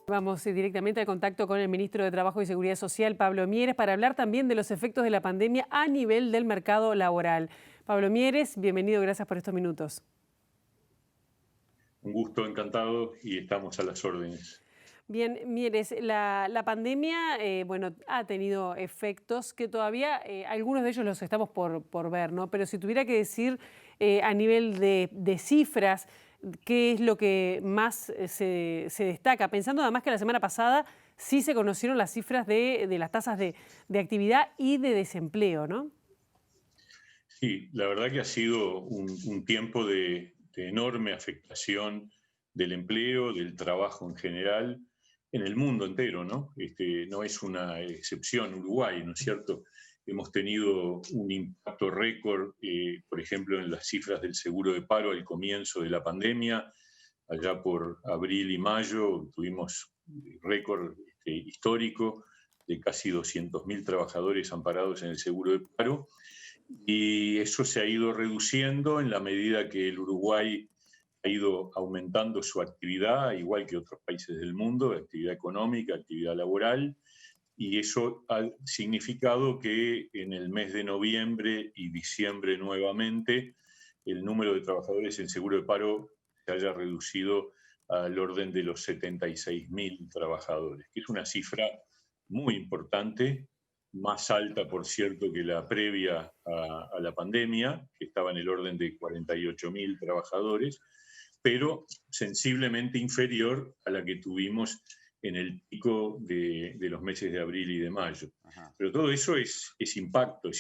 Vamos directamente al contacto con el ministro de Trabajo y Seguridad Social, Pablo Mieres, para hablar también de los efectos de la pandemia a nivel del mercado laboral. Pablo Mieres, bienvenido, gracias por estos minutos. Un gusto, encantado y estamos a las órdenes. Bien, Mieres, la pandemia bueno, ha tenido efectos que todavía algunos de ellos los estamos por ver, ¿no? Pero si tuviera que decir a nivel de cifras, ¿qué es lo que más se destaca? Pensando además que la semana pasada sí se conocieron las cifras de las tasas de actividad y de desempleo, ¿no? Sí, la verdad que ha sido un tiempo de enorme afectación del empleo, del trabajo en general, en el mundo entero, ¿no? No es una excepción Uruguay, ¿no es cierto? Hemos tenido un impacto récord, por ejemplo, en las cifras del seguro de paro al comienzo de la pandemia. Allá por abril y mayo tuvimos récord histórico de casi 200.000 trabajadores amparados en el seguro de paro. Y eso se ha ido reduciendo en la medida que el Uruguay ha ido aumentando su actividad, igual que otros países del mundo, actividad económica, actividad laboral, y eso ha significado que en el mes de noviembre y diciembre nuevamente el número de trabajadores en seguro de paro se haya reducido al orden de los 76.000 trabajadores, que es una cifra muy importante, más alta, por cierto, que la previa a la pandemia, que estaba en el orden de 48.000 trabajadores, pero sensiblemente inferior a la que tuvimos en el pico de los meses de abril y de mayo. Ajá. Pero todo eso es impacto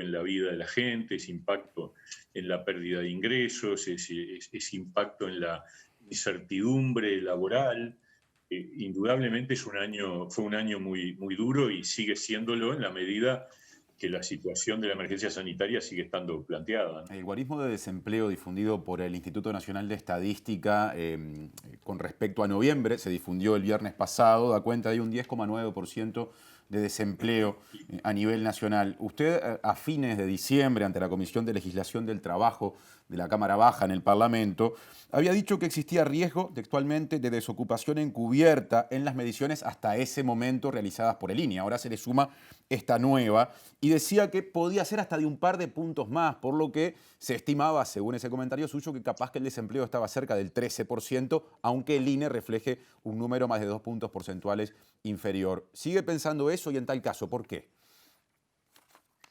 en la vida de la gente, es impacto en la pérdida de ingresos, es impacto en la incertidumbre laboral. Indudablemente fue un año muy duro y sigue siéndolo en la medida que la situación de la emergencia sanitaria sigue estando planteada, ¿no? El guarismo de desempleo difundido por el Instituto Nacional de Estadística con respecto a noviembre, se difundió el viernes pasado, da cuenta de un 10,9% de desempleo a nivel nacional. Usted a fines de diciembre, ante la Comisión de Legislación del Trabajo de la Cámara Baja en el Parlamento, había dicho que existía riesgo, textualmente, de desocupación encubierta en las mediciones hasta ese momento realizadas por el INE. Ahora se le suma esta nueva y decía que podía ser hasta de un par de puntos más, por lo que se estimaba, según ese comentario suyo, que capaz que el desempleo estaba cerca del 13%, aunque el INE refleje un número más de 2 puntos porcentuales inferior. ¿Sigue pensando eso y en tal caso, por qué?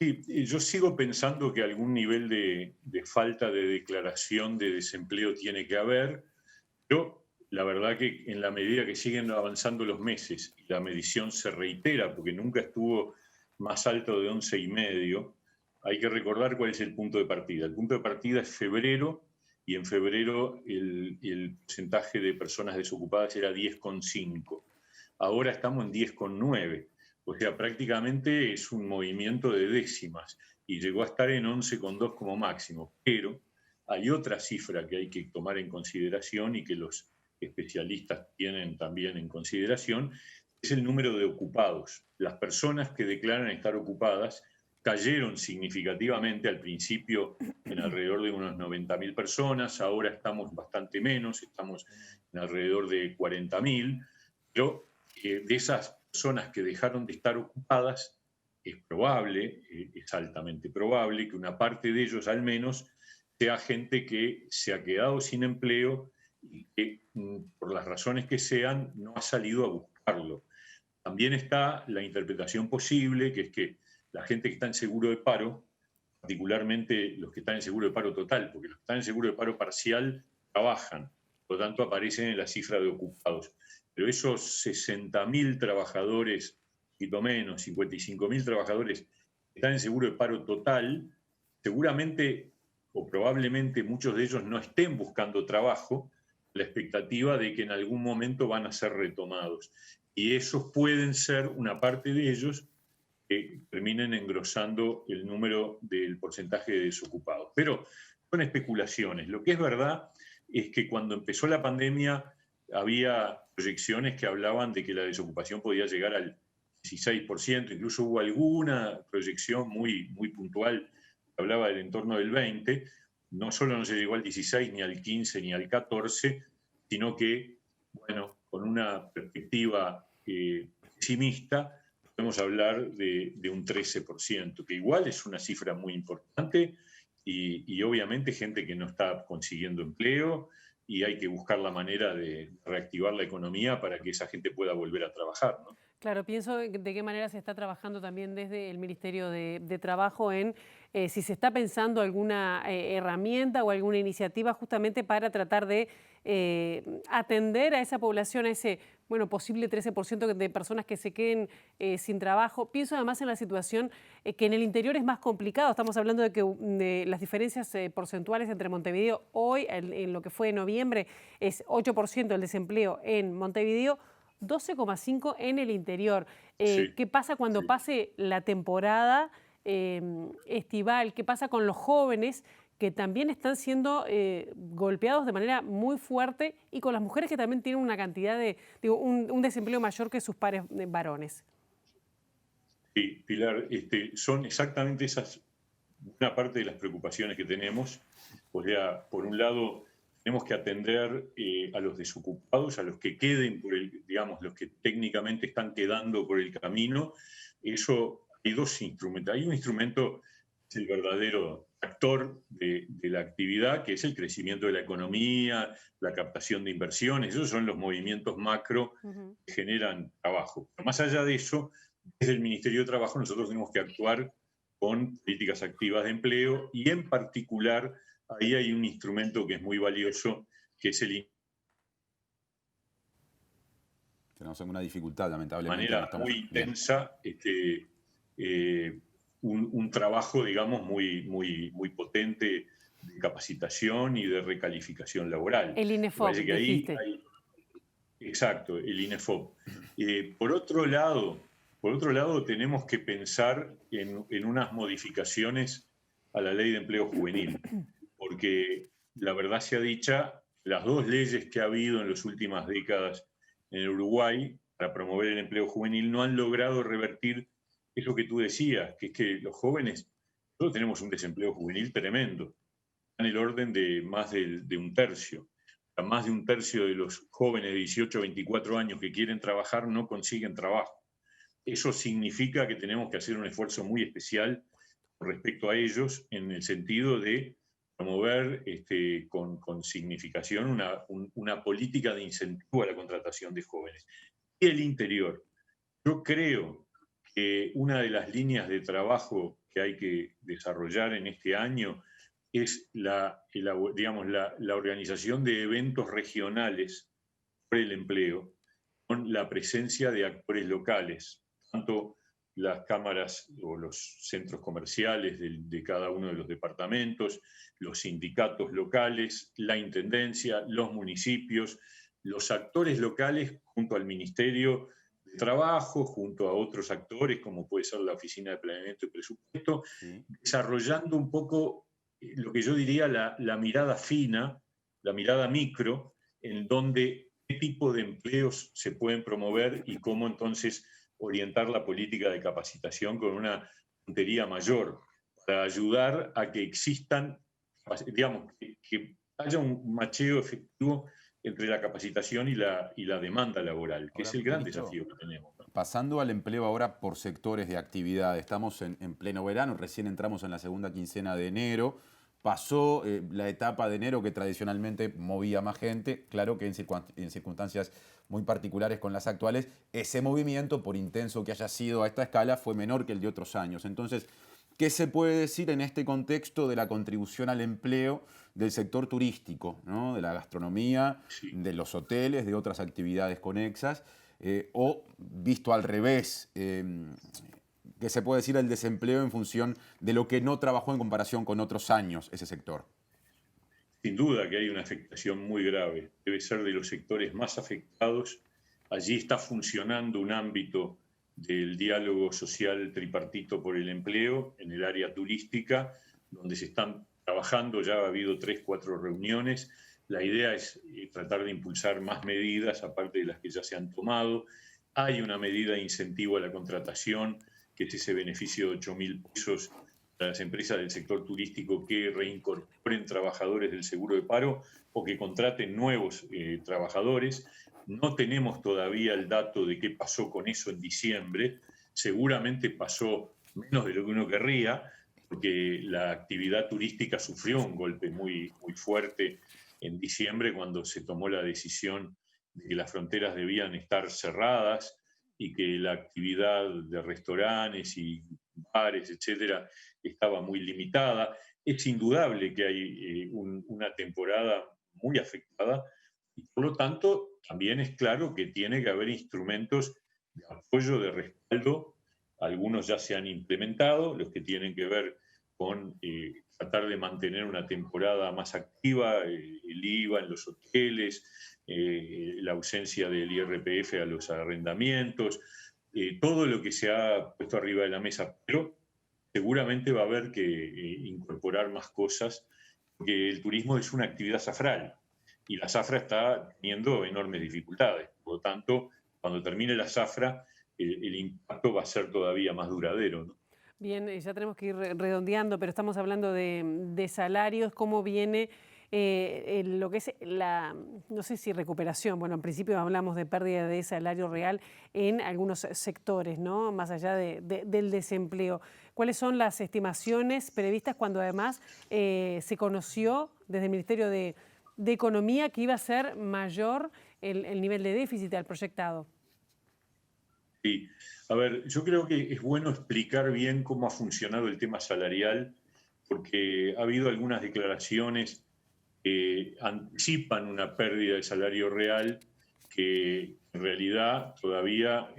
Sí, y yo sigo pensando que algún nivel de falta de declaración de desempleo tiene que haber, pero la verdad que en la medida que siguen avanzando los meses y la medición se reitera, porque nunca estuvo más alto de 11,5, hay que recordar cuál es el punto de partida. El punto de partida es febrero, y en febrero el porcentaje de personas desocupadas era 10,5. Ahora estamos en 10,9. O sea, prácticamente es un movimiento de décimas y llegó a estar en 11,2 como máximo. Pero hay otra cifra que hay que tomar en consideración y que los especialistas tienen también en consideración, es el número de ocupados. Las personas que declaran estar ocupadas cayeron significativamente al principio en alrededor de unos 90.000 personas, ahora estamos bastante menos, estamos en alrededor de 40.000, pero de esas personas que dejaron de estar ocupadas, es probable, es altamente probable que una parte de ellos al menos sea gente que se ha quedado sin empleo y que por las razones que sean no ha salido a buscarlo. También está la interpretación posible, que es que la gente que está en seguro de paro, particularmente los que están en seguro de paro total, porque los que están en seguro de paro parcial trabajan, por lo tanto aparecen en la cifra de ocupados. Pero esos 60.000 trabajadores, poquito menos, 55.000 trabajadores que están en seguro de paro total, seguramente o probablemente muchos de ellos no estén buscando trabajo, la expectativa de que en algún momento van a ser retomados. Y esos pueden ser, una parte de ellos, que terminen engrosando el número del porcentaje de desocupados. Pero son especulaciones. Lo que es verdad es que cuando empezó la pandemia había proyecciones que hablaban de que la desocupación podía llegar al 16%, incluso hubo alguna proyección muy puntual que hablaba del entorno del 20%. No solo no se llegó al 16, ni al 15, ni al 14, sino que, bueno, con una perspectiva pesimista, podemos hablar de un 13%, que igual es una cifra muy importante y obviamente gente que no está consiguiendo empleo y hay que buscar la manera de reactivar la economía para que esa gente pueda volver a trabajar, ¿no? Claro, pienso de qué manera se está trabajando también desde el Ministerio de Trabajo en si se está pensando alguna herramienta o alguna iniciativa justamente para tratar de atender a esa población, a ese posible 13% de personas que se queden sin trabajo. Pienso además en la situación que en el interior es más complicado. Estamos hablando de que de las diferencias porcentuales entre Montevideo hoy, en lo que fue en noviembre, es 8% el desempleo en Montevideo, 12,5 en el interior. Sí, ¿Qué pasa cuando sí. pase la temporada estival? ¿Qué pasa con los jóvenes que también están siendo golpeados de manera muy fuerte y con las mujeres que también tienen una cantidad de, un desempleo mayor que sus pares varones? Sí, Pilar, son exactamente esas, una parte de las preocupaciones que tenemos. O sea, por un lado, tenemos que atender a los desocupados, a los que queden por el, digamos, los que técnicamente están quedando por el camino. Eso, hay dos instrumentos. Hay un instrumento, es el verdadero actor de la actividad, que es el crecimiento de la economía, la captación de inversiones. Esos son los movimientos macro que generan trabajo. Pero más allá de eso, desde el Ministerio de Trabajo nosotros tenemos que actuar con políticas activas de empleo y en particular ahí hay un instrumento que es muy valioso, que es el Tenemos alguna dificultad, de lamentablemente, no manera estamos muy bien. intensa, un trabajo, digamos, muy potente de capacitación y de recalificación laboral. El Me parece INEFOP, que ahí dijiste. hay, exacto, el INEFOP. Por otro lado, tenemos que pensar en unas modificaciones a la ley de empleo juvenil, porque la verdad sea dicha, las dos leyes que ha habido en las últimas décadas en el Uruguay para promover el empleo juvenil no han logrado revertir eso que tú decías, que es que los jóvenes, nosotros tenemos un desempleo juvenil tremendo, en el orden de más de un tercio. Más de un tercio de los jóvenes de 18 a 24 años que quieren trabajar no consiguen trabajo. Eso significa que tenemos que hacer un esfuerzo muy especial con respecto a ellos en el sentido de promover con significación una política de incentivo a la contratación de jóvenes. Y el interior. Yo creo que una de las líneas de trabajo que hay que desarrollar en este año es la organización de eventos regionales por el empleo, con la presencia de actores locales, tanto las cámaras o los centros comerciales de cada uno de los departamentos, los sindicatos locales, la intendencia, los municipios, los actores locales junto al Ministerio de Trabajo, junto a otros actores como puede ser la Oficina de Planeamiento y Presupuesto, Sí. desarrollando un poco lo que yo diría la mirada fina, la mirada micro, en donde qué tipo de empleos se pueden promover y cómo entonces orientar la política de capacitación con una puntería mayor para ayudar a que existan, digamos, que haya un macheo efectivo entre la capacitación y la demanda laboral, que Ahora, es el gran ministro, desafío que tenemos, ¿no? pasando al empleo ahora por sectores de actividad, estamos en pleno verano, recién entramos en la segunda quincena de enero, pasó la etapa de enero que tradicionalmente movía más gente, claro que en circunstancias muy particulares con las actuales, ese movimiento, por intenso que haya sido a esta escala, fue menor que el de otros años. Entonces, ¿qué se puede decir en este contexto de la contribución al empleo del sector turístico, ¿no? De la gastronomía, Sí. de los hoteles, de otras actividades conexas? O visto al revés, ¿qué se puede decir del desempleo en función de lo que no trabajó en comparación con otros años ese sector? Sin duda que hay una afectación muy grave. Debe ser de los sectores más afectados. Allí está funcionando un ámbito del diálogo social tripartito por el empleo en el área turística, donde se están trabajando, ya ha habido 3, 4 reuniones. La idea es tratar de impulsar más medidas, aparte de las que ya se han tomado. Hay una medida de incentivo a la contratación, que es ese beneficio de 8.000 pesos a las empresas del sector turístico que reincorporen trabajadores del seguro de paro o que contraten nuevos trabajadores. No tenemos todavía el dato de qué pasó con eso en diciembre. Seguramente pasó menos de lo que uno querría, porque la actividad turística sufrió un golpe muy fuerte en diciembre cuando se tomó la decisión de que las fronteras debían estar cerradas y que la actividad de restaurantes y bares, etcétera, estaba muy limitada. Es indudable que hay una temporada muy afectada y por lo tanto también es claro que tiene que haber instrumentos de apoyo, de respaldo. Algunos ya se han implementado, los que tienen que ver con tratar de mantener una temporada más activa, el IVA en los hoteles, la ausencia del IRPF a los arrendamientos, todo lo que se ha puesto arriba de la mesa, pero seguramente va a haber que incorporar más cosas, porque el turismo es una actividad zafral y la zafra está teniendo enormes dificultades. Por lo tanto, cuando termine la zafra, el impacto va a ser todavía más duradero, ¿no? Bien, ya tenemos que ir redondeando, pero estamos hablando de salarios, cómo viene lo que es la, no sé si recuperación, bueno, en principio hablamos de pérdida de salario real en algunos sectores, ¿no? Más allá del desempleo. ¿Cuáles son las estimaciones previstas cuando además se conoció desde el Ministerio de Economía que iba a ser mayor el nivel de déficit al proyectado? Sí, a ver, yo creo que es bueno explicar bien cómo ha funcionado el tema salarial, porque ha habido algunas declaraciones que anticipan una pérdida de salario real que en realidad todavía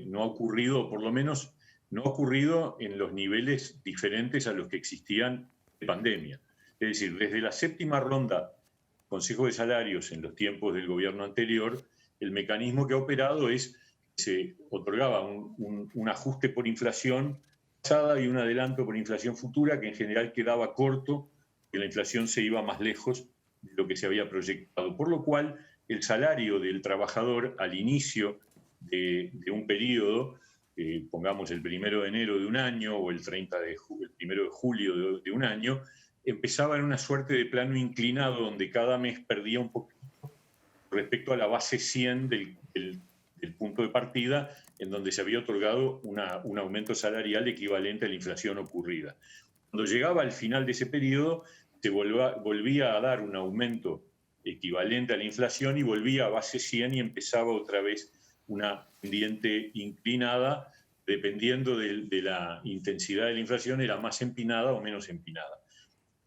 no ha ocurrido, o por lo menos no ha ocurrido en los niveles diferentes a los que existían de pandemia. Es decir, desde la séptima ronda Consejo de Salarios en los tiempos del gobierno anterior, el mecanismo que ha operado es que se otorgaba un ajuste por inflación pasada y un adelanto por inflación futura que en general quedaba corto, que la inflación se iba más lejos de lo que se había proyectado. Por lo cual, el salario del trabajador al inicio de un periodo, pongamos el 1 de enero de un año o el 1 de julio de un año, empezaba en una suerte de plano inclinado donde cada mes perdía un poquito respecto a la base 100 del punto de partida en donde se había otorgado un aumento salarial equivalente a la inflación ocurrida. Cuando llegaba al final de ese periodo, se volvía a dar un aumento equivalente a la inflación y volvía a base 100 y empezaba otra vez una pendiente inclinada, dependiendo de la intensidad de la inflación, era más empinada o menos empinada.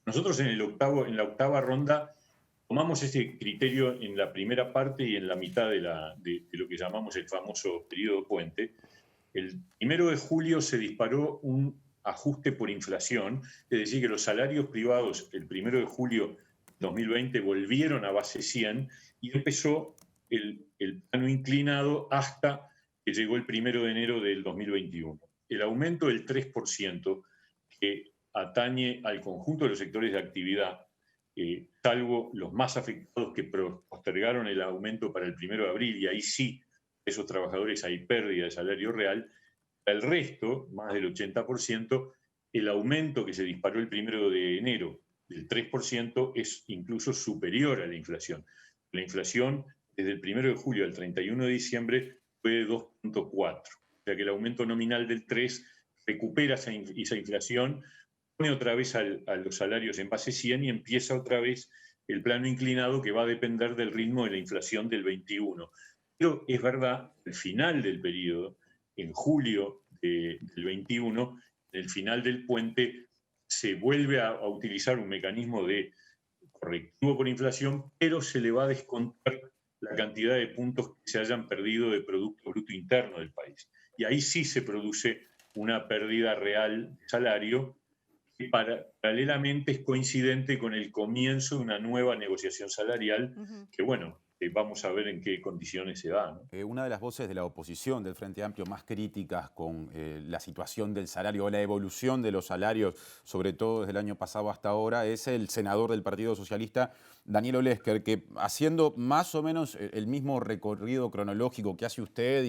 Nosotros en la octava ronda tomamos ese criterio en la primera parte y en la mitad de lo que llamamos el famoso periodo puente. El 1 de julio se disparó un ajuste por inflación, es decir, que los salarios privados el 1 de julio de 2020 volvieron a base 100 y empezó el plano inclinado hasta que llegó el 1 de enero del 2021. El aumento del 3% que atañe al conjunto de los sectores de actividad, salvo los más afectados que postergaron el aumento para el 1 de abril, y ahí sí, esos trabajadores hay pérdida de salario real. El resto, más del 80%, el aumento que se disparó el 1 de enero del 3% es incluso superior a la inflación. La inflación desde el 1 de julio al 31 de diciembre fue de 2,4. O sea que el aumento nominal del 3 recupera esa inflación, pone otra vez a los salarios en base 100 y empieza otra vez el plano inclinado que va a depender del ritmo de la inflación del 21. Pero es verdad, al final del periodo, en julio del 21, en el final del puente, se vuelve a utilizar un mecanismo de correctivo por inflación, pero se le va a descontar la cantidad de puntos que se hayan perdido de Producto Bruto Interno del país. Y ahí sí se produce una pérdida real de salario que paralelamente es coincidente con el comienzo de una nueva negociación salarial que, bueno, vamos a ver en qué condiciones se da, ¿no? Una de las voces de la oposición del Frente Amplio más críticas con la situación del salario o la evolución de los salarios, sobre todo desde el año pasado hasta ahora, es el senador del Partido Socialista, Daniel Olesker, que haciendo más o menos el mismo recorrido cronológico que hace usted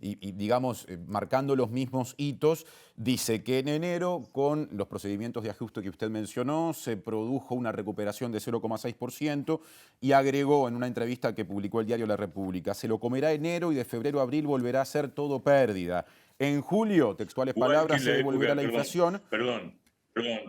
y digamos, marcando los mismos hitos, dice que en enero, con los procedimientos de ajuste que usted mencionó, se produjo una recuperación de 0,6% y agregó en una entrevista que que publicó el diario La República. Se lo comerá enero y de febrero a abril volverá a ser todo pérdida. En julio, textuales Igual que palabras, en se la devolverá época, la inflación. perdón,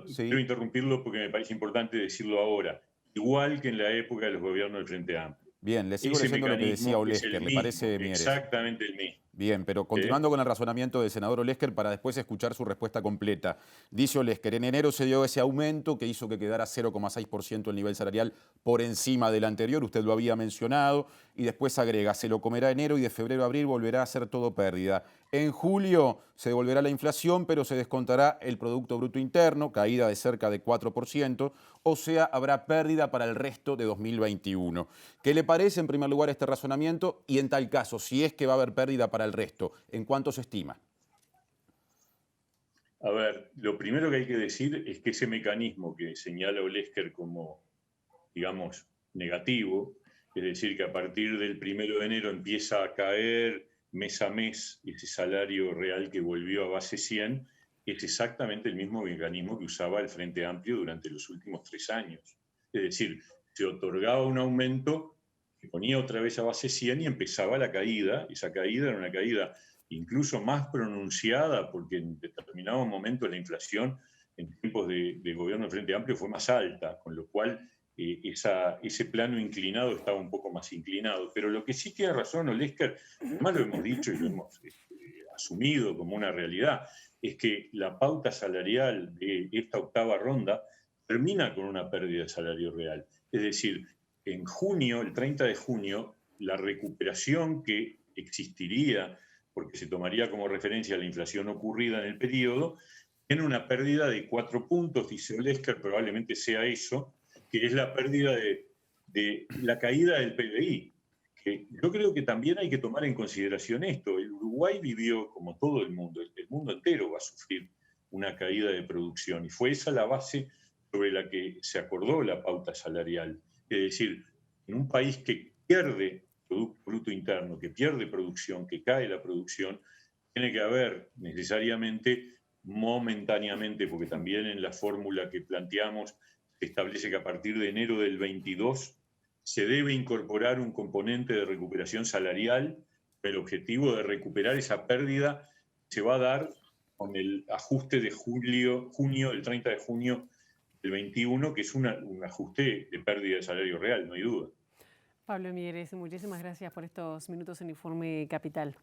Sí. quiero interrumpirlo porque me parece importante decirlo ahora. Igual que en la época de los gobiernos del Frente Amplio. Bien, le sigo Ese leyendo lo que decía mecanismo es Olesker, el ¿le mismo, parece, Mieres? exactamente el mismo. Bien, pero ¿Eh? continuando con el razonamiento del senador Olesker para después escuchar su respuesta completa. Dice Olesker, en enero se dio ese aumento que hizo que quedara 0,6% el nivel salarial por encima del anterior, usted lo había mencionado, y después agrega, se lo comerá enero y de febrero a abril volverá a ser todo pérdida. En julio se devolverá la inflación, pero se descontará el Producto Bruto Interno, caída de cerca de 4%, o sea, habrá pérdida para el resto de 2021. ¿Qué le parece, en primer lugar, este razonamiento? Y en tal caso, si es que va a haber pérdida para el resto, ¿en cuánto se estima? A ver, lo primero que hay que decir es que ese mecanismo que señala Olesker como, digamos, negativo, es decir, que a partir del 1 de enero empieza a caer mes a mes ese salario real que volvió a base 100, es exactamente el mismo mecanismo que usaba el Frente Amplio durante los últimos 3 años. Es decir, se otorgaba un aumento, se ponía otra vez a base 100 y empezaba la caída. Esa caída era una caída incluso más pronunciada porque en determinados momentos la inflación en tiempos de gobierno del Frente Amplio fue más alta, con lo cual ese plano inclinado estaba un poco más inclinado. Pero lo que sí tiene razón Olesker, además lo hemos dicho y lo hemos asumido como una realidad, es que la pauta salarial de esta octava ronda termina con una pérdida de salario real. Es decir, en junio, el 30 de junio, la recuperación que existiría, porque se tomaría como referencia la inflación ocurrida en el periodo, tiene una pérdida de 4 puntos, dice Olesker, probablemente sea eso, que es la pérdida de la caída del PBI. Que yo creo que también hay que tomar en consideración esto. El Uruguay vivió, como todo el mundo entero va a sufrir una caída de producción y fue esa la base sobre la que se acordó la pauta salarial. Es decir, en un país que pierde Producto Bruto Interno, que pierde producción, que cae la producción, tiene que haber necesariamente, momentáneamente, porque también en la fórmula que planteamos se establece que a partir de enero del 22 se debe incorporar un componente de recuperación salarial. El objetivo de recuperar esa pérdida se va a dar con el ajuste de junio, el 30 de junio del 21, que es un ajuste de pérdida de salario real, no hay duda. Pablo Mieres, muchísimas gracias por estos minutos en Informe Capital.